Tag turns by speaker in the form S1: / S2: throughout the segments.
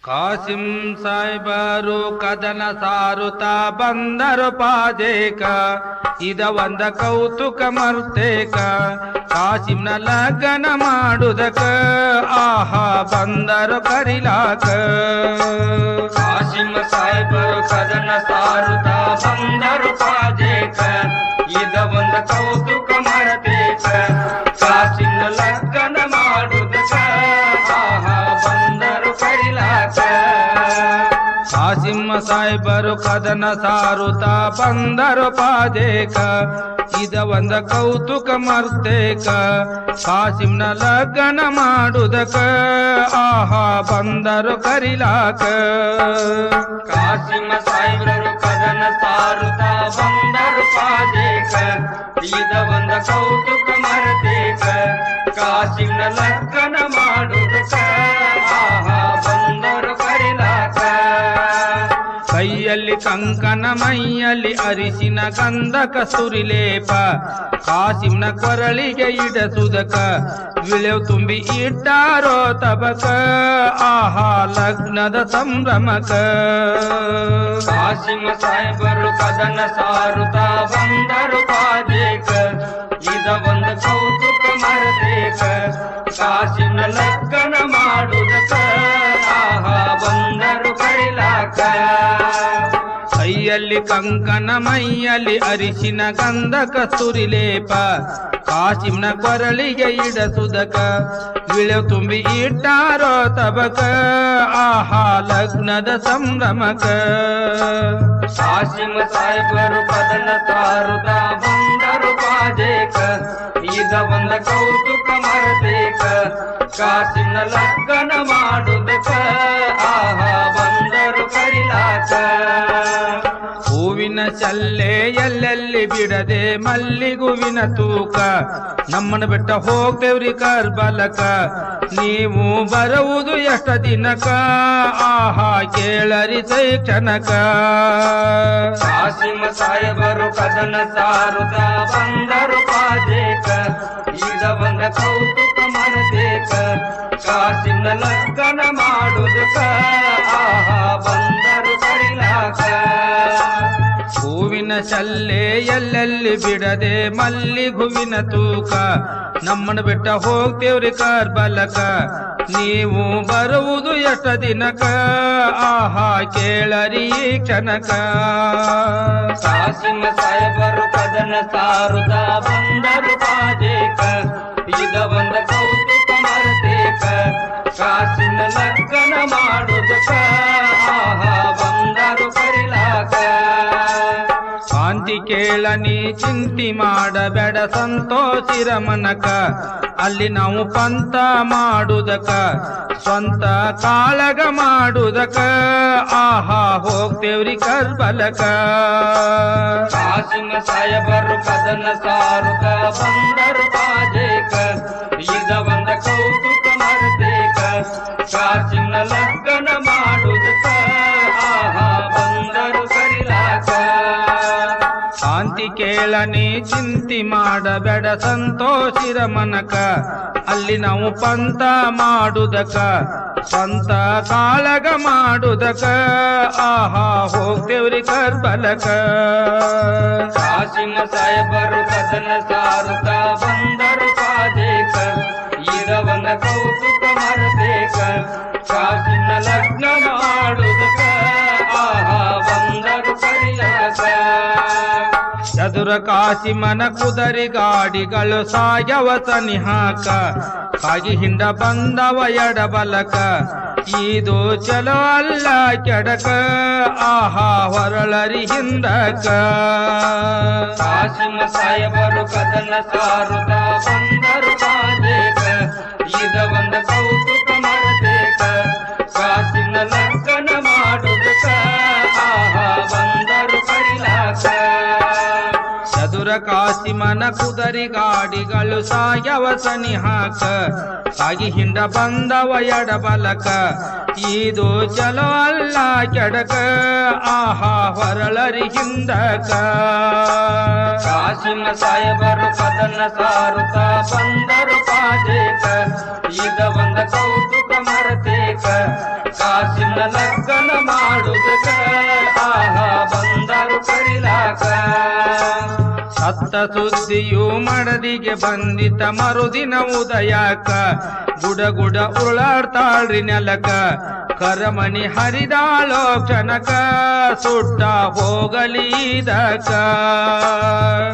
S1: ಕಾಸಿಂ ಸಾಯ್ಬರು ಕದನ ಸಾರುತ್ತಾ ಬಂದರು ಪಾದೇಕ ಇದ ಒಂದ ಕೌತುಕ ಮರ್ತೇಕ ಕಾಸಿಂನ ಲಗ್ನ ಮಾಡುದಕ ಆಹಾ ಬಂದರು ಕರಿಲಾಕ
S2: ಕಾಸಿಂ ಸಾಯ್ಬರು ಕದನ ಸಾರುತ್ತಾ ಬಂದರು ಪಾದೇಕ ಇದ ಒಂದ ಕೌತುಕ ಮರ್ತೇಕ ಕಾಸಿಂನ ಲಗ್ನ ಮಾಡುದಕ ಆಹಾ ಬಂದರು ಕರಿಲಾಕ
S1: ಕಾಸಿಂ ಸಾಯ್ಬರು ಕದನ ಸಾರುತ್ತಾ ಬಂದರು ಪಾದೇಕ ಇದ ಒಂದ ಕೌತುಕ ಮರ್ತೇಕ ಕಾಸಿಂನ ಲಗ್ನ ಮಾಡುದಕ ಆಹಾ ಬಂದರು ಕರಿಲಾಕ
S2: ಕಾಸಿಂ ಸಾಯ್ಬರು ಕದನ ಸಾರುತ್ತಾ ಬಂದರು ಪಾದೇಕ ಇದ ಒಂದ ಕೌತುಕ ಮರ್ತೇಕ ಕಾಸಿಂನ ಲಗ್ನ ಮಾಡುದಕ ಆಹಾ ಬಂದರು ಕರಿಲಾಕ
S1: ಕೈಯಲ್ಲಿ ಕಂಕನ ಮೈಯಲ್ಲಿ ಅರಿಸಿನ ಗಂಧಕ ಸುರಿಲೇಪ ಕಾಸಿಂನ ಕೊರಳಿಗೆ ಇಡಸುದಕ ವಿಳೆವು ತುಂಬಿ ಇಟ್ಟಾರೋ ತಬಕ ಆಹಾ ಲಗ್ನದ ಸಂಭ್ರಮಕ
S2: ಕಾಸಿಂ ಸಾಯ್ಬರು ಕದನ ಸಾರುತ್ತಾ ಬಂದರು ಪಾದೇಕ ಇದ ಒಂದು ಕೌತುಕ ಮರ್ತೇಕ ಕಾಸಿಂನ ಲಗ್ನ ಮಾಡುದಕ ಆಹಾ ಬಂದರು ಕರಿಲಾಕ
S1: ಕೈಯಲ್ಲಿ ಕಂಕನ ಮೈಯಲ್ಲಿ ಅರಿಸಿನ ಗಂಧಕ ಸುರಿಲೇಪ ಕಾಸಿಂನ ಕೊರಳಿಗೆ ಇಡಸುದಕ ವಿಳೆವು ತುಂಬಿ ಇಟ್ಟಾರೋ ತಬಕ ಆಹಾ ಲಗ್ನದ ಸಂಭ್ರಮಕ
S2: ಕಾಸಿಂ ಸಾಯ್ಬರು ಕದನ ಸಾರುತ್ತಾ ಬಂದರು ಪಾದೇಕ ಇದ ಒಂದ ಕೌತುಕ ಮರ್ತೇಕ ಕಾಸಿಂನ ಲಗ್ನ ಮಾಡುದಕ ಆಹಾ ಬಂದರು ಕರಿಲಾಕ
S1: ಹೂವಿನ ಚಲ್ಲೆ ಎಲ್ಲೆಲ್ಲಿ ಬಿಡದೆ ಮಲ್ಲಿಗುವಿನ ತೂಕ ನಮ್ಮನ ಬೆಟ್ಟ ಹೋಗ್ತೇವ್ರಿ ಕರ್ಬಲಕ ನೀವು ಬರುವುದು ಎಷ್ಟ ದಿನಕ ಆಹಾ ಕೇಳರಿ ಕ್ಷಣಕ
S2: ಕಾಸಿಂ ಸಾಯ್ಬರು ಕದನ ಸಾರುತ್ತಾ ಬಂದರು ಪಾದೇಕ ಇದ ಒಂದ ಕೌತುಕ ಮರ್ತೇಕ ಕಾಸಿಂನ ಲಗ್ನ ಮಾಡುದಕ ಆಹಾ ಬಂದರು ಕರಿಲಾಕ
S1: ಹೂವಿನ ಚಲ್ಲೆ ಎಲ್ಲೆಲ್ಲಿ ಬಿಡದೆ ಮಲ್ಲಿಗುವಿನ ತೂಕ ನಮ್ಮನ ಬೆಟ್ಟ ಹೋಗ್ತೇವ್ರಿ ಕರ್ಬಲಕ ನೀವು ಬರುವುದು ಎಷ್ಟ ದಿನಕ ಆಹಾ ಕೇಳರಿ ಕ್ಷಣಕ
S2: ಕಾಸಿಂ ಸಾಯ್ಬರು ಕದನ ಸಾರುತ್ತಾ ಬಂದರು ಪಾದೇಕ ಇದ ಒಂದ ಕೌತುಕ ಮರ್ತೇಕ ಕಾಸಿಂನ ಲಗ್ನ ಮಾಡುದಕ ಆಹಾ ಬಂದರು ಕರಿಲಾಕ
S1: ಶಾಂತಿ ಕೇಳನಿ ಚಿಂತಿ ಮಾಡಬೇಡ ಸಂತೋಷಿರ ಮನಕ ಅಲ್ಲಿ ನಾವು ಪಂಥ ಮಾಡುದಕ ಸ್ವಂತ ಕಾಳಗ ಮಾಡುದಕ ಆಹಾ ಹೋಗ್ತೇವ್ರಿ ಕರ್ಬಲಕ
S2: ಕಾಸಿಂ ಸಾಯ್ಬರು ಕದನ ಸಾರುತ್ತಾ ಬಂದರು ಪಾದೇಕ ಇದ ಒಂದ ಕೌತುಕ ಮರ್ತೇಕ ಕಾಸಿಂನ ಲಗ್ನ ಮಾಡುದಕ ಆಹಾ ಬಂದರು ಕರಿಲಾಕ
S1: ಶಾಂತಿ ಕೇಳನಿ ಚಿಂತಿ ಮಾಡಬೇಡ ಸಂತೋಷಿರ ಮನಕ ಅಲ್ಲಿ ನಾವು ಪಂಥ ಮಾಡುದಕ ಸ್ವಂತ ಕಾಳಗ ಮಾಡುದಕ ಆಹಾ ಹೋಗ್ತೇವ್ರಿ ಕರ್ಬಲಕ
S2: ಕಾಸಿಂ ಸಾಯ್ಬರು ಕದನ ಸಾರುತ್ತಾ ಬಂದರು ಪಾದೇಕ ಇದ ಒಂದ ಕೌತುಕ ಮರ್ತೇಕ ಕಾಸಿಂನ ಲಗ್ನ ಮಾಡುದಕ ಆಹಾ ಬಂದರು ಕರಿಲಾಕ
S1: ಚದುರ ಕಾಸಿಮನ ಕುದರಿ ಗಾಡಿಗಳು ಸಾಯವ ಸನಿಹಾಕ ಕಾಗಿ ಹಿಂಡ ಬಂದವ ಎಡಬಲಕ ಇದು ಚಲೋ ಅಲ್ಲ ಕೆಡಕ ಆಹಾ ಹೊರಳರಿ ಹಿಂದಕ
S2: ಕಾಸಿಂ ಸಾಯ್ಬರು ಕದನ ಸಾರುತ್ತಾ ಬಂದರು ಪಾದೇಕ ಇದ ಒಂದ ಕೌತುಕ ಮರ್ತೇಕ ಕಾಸಿಂನ ಲಗ್ನ ಮಾಡುದಕ ಆಹಾ ಬಂದರು ಕರಿಲಾಕ
S1: ಚದುರ ಚದುರ ಕಾಸಿಮನ ಕುದರಿ ಗಾಡಿಗಳು ಸಾಯವ ಸನಿಹಾಕ ಸಾಗಿ ಹಿಂಡ ಬಂದವ ಎಡಬಲಕ ಇದು ಚಲೋ ಅಲ್ಲ ಕೆಡಕ ಆಹಾ ಹೊರಳರಿ ಹಿಂದಕ
S2: ಕಾಸಿಮ ಸಾಹೇಬರು ಕದನ ಸಾರುತ್ತ ಬಂದರು ಪಾದೇಕ ಇದ ಒಂದ ಕೌತುಕ ಮರತೇಕ ಕಾಸಿನ ಲಗ್ನ ಮಾಡುದಕ ಆಹಾ ಬಂದರು ಕರಿಲಾಕ
S1: ಸತ್ತ ಸುದ್ದಿಯು ಮಡದಿಗೆ ಬಂದಿತ ಮರುದಿನ ಉದಯಕ ಗುಡ ಉರುಳಾಡ್ತಾಳ್ರಿ ನೆಲಕ ಕರಮಣಿ ಹರಿದಾಳೋ ಕ್ಷಣಕ ಸುಟ್ಟ ಹೋಗಲೀದಕ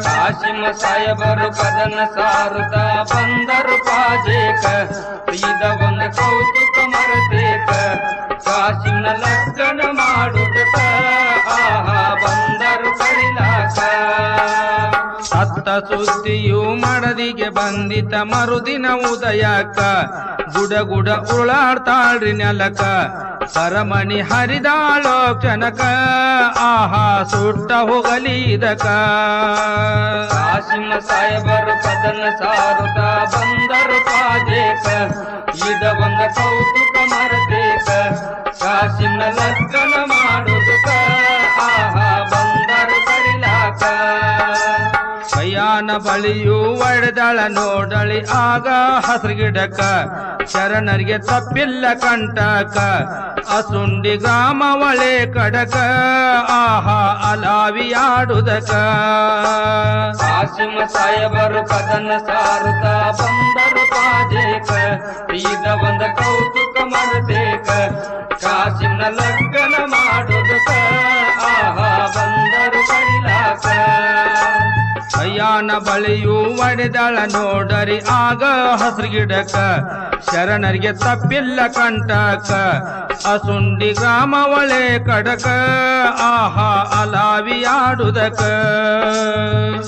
S2: ಕಾಸಿಮ ಸಾಹೇಬರು ಕದನ ಸಾರುತ್ತ ಬಂದರು ಪಾಜೇಕ ಇದ ಒಂದು ಕೌತುಕ ಮರತೇಕ ಕಾಸಿನ ಲಗ್ನ ಮಾಡುದಕ ಆಹಾ ಬಂದರು ಕರಿಲಾಕ
S1: ಸತ್ತ ಸುದ್ದಿಯು ಮಡದಿಗೆ ಬಂದಿತ ಮರುದಿನ ಉದಯಕ ಗುಡ ಉರುಳಾಡ್ತಾಳ್ರಿ ನೆಲಕ ಕರಮಣಿ ಹರಿದಾಳೋ ಕ್ಷಣಕ ಆಹಾ ಸುಟ್ಟ ಹೋಗಲೀದಕ
S2: ಕಾಸಿಮ ಸಾಹೇಬರು ಕದನ ಸಾರುತ್ತ ಬಂದರು ಪಾಜೇಕ ಇದ ಒಂದ ಕೌತುಕ ಮರತೇಕ ಕಾಸಿನ ಲಗ್ನ ಮಾಡುದಕ ಆಹಾ ಬಂದರು ಕರಿಲಾಕ
S1: ಕೈಯಾನ ಬಳಿಯು ಒಡೆದಳ ನೋಡಳಿ ಆಗ ಹಸ್ರಗಿಡಕ ಶರಣರಿಗೆ ತಪ್ಪಿಲ್ಲ ಕಂಟಕ ಅಸುಂಡಿ ಗ್ರಾಮ ಒಳೆ ಕಡಕ ಆಹಾ ಅಲಾವಿಯಾಡುದಕ
S2: ಕಾಸಿಮ ಸಾಹೇಬರು ಕದನ ಸಾರುತ್ತ ಬಂದರು ಪಾಜೇಕ ಇದ ಒಂದ ಕೌತುಕ ಮರತೇಕ ಕಾಸಿನ ಲಗ್ನ ಮಾಡುದಕ ಆಹಾ ಬಂದರು ಕರಿಲಾಕ
S1: ಕೈಯಾನ ಬಳಿಯು ಒಡೆದಳ ನೋಡರಿ ಆಗ ಹಸ್ರಗಿಡಕ ಶರಣರಿಗೆ ತಪ್ಪಿಲ್ಲ ಕಂಟಕ ಅಸುಂಡಿ ಗ್ರಾಮ ಒಳೆ ಕಡಕ ಆಹಾ ಅಲಾವಿಯಾಡುದಕ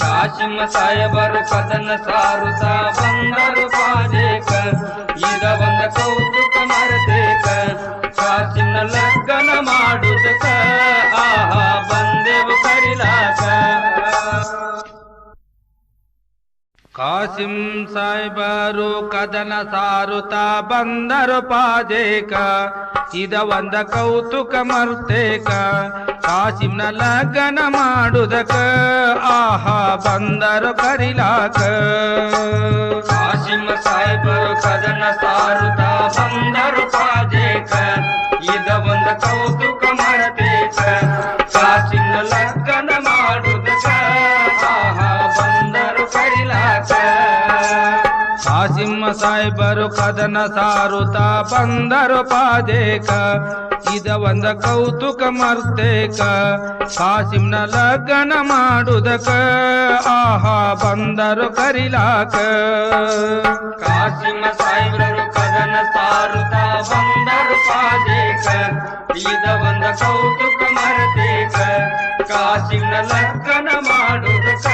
S2: ಕಾಸಿಮ ಸಾಹೇಬರು ಕದನ ಸಾರುತ್ತ ಬಂದರು ಪಾಜೇಕ ಇದ ಒಂದ ಕೌತುಕ ಮರತೇಕ ಕಾಸಿನ ಲಗ್ನ ಮಾಡುದಕ ಆಹಾ ಬಂದೆವು ಕರಿಲಾಕ
S1: ಕಾಸಿಂ ಸಾಹೇಬರು ಕದನ ಸಾರುತ್ತ ಬಂದರು ಪಾಜೇಕ ಇದ ಒಂದ ಕೌತುಕ ಮರ್ತೇಕ ಕಾಸಿಂನ ಲಗ್ನ ಮಾಡುದಕ ಆಹಾ ಬಂದರು ಕರಿಲಾಕ
S2: ಕಾಸಿಮ ಸಾಹೇಬರು ಕದನ ಸಾರುತ್ತ ಬಂದರು ಪಾಜೇಕ ಇದ ಒಂದ ಕೌತುಕ ಮರತೇಕ ಕಾಸಿನ ಲಗ್ನ ಮಾಡುದಕ ಆಹಾ ಬಂದರು ಕರಿಲಾಕ
S1: ಕಾಸಿಂ ಸಾಹೇಬರು ಕದನ ಸಾರುತ್ತ ಬಂದರು ಪಾಜೇಕ ಇದ ಒಂದ ಕೌತುಕ ಮರ್ತೇಕ ಕಾಸಿಂನ ಲಗ್ನ ಮಾಡುದಕ ಆಹಾ ಬಂದರು ಕರಿಲಾಕ
S2: ಕಾಸಿಮ ಸಾಹೇಬರು ಕದನ ಸಾರುತ್ತ ಬಂದರು ಪಾಜೇಕ ಇದ ಒಂದ ಕೌತುಕ ಮರತೇಕ ಕಾಸಿನ ಲಗ್ನ ಮಾಡುದಕ